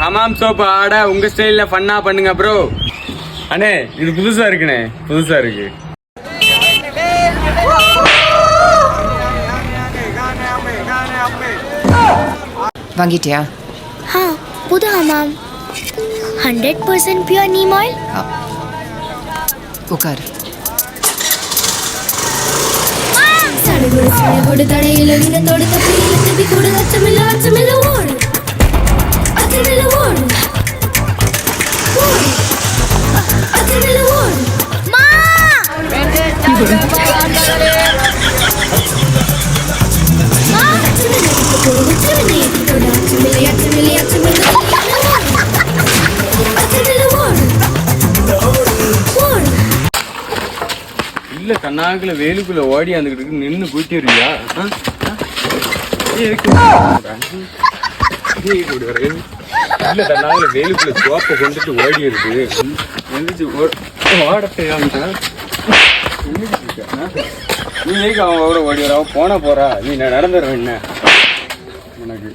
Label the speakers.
Speaker 1: Hamam soap ஆட உங்க ஸ்டைல்ல ஃபன்னா பண்ணுங்க ப்ரோ. அண்ணே இது புதுசா இருக்குண்ணே, புதுசா இருக்கு.
Speaker 2: வாங்கிட்டியா?
Speaker 3: हाँ புது ஹமாம் 100% பியூர் நீம் ஆயில்.
Speaker 2: உட்காரு.
Speaker 3: சடுகுடு சடுகுடு தடையில வினத்தோடு தப்பியில தப்பி கூடு அச்சமில்ல அச்சமில்ல ஓடு அச்சமில்ல ஓடு ஓடு அச்சமில்ல ஓடு மா
Speaker 1: இல்ல கண்ணாக்குல வேலுக்குள்ள ஓடி வந்துகிட்டு நின்று போயிட்டியா? இல்ல கண்ணாக்குல வேலுக்குள்ள சோப்பை கொண்டுட்டு ஓடி இருக்கு. எந்திரிச்சு ஓடப்பையான்ட்டா நீ ஏக்கு அவன் ஓட ஓடி வர போனா போறா. நீ நடந்துடுற என்ன உனக்கு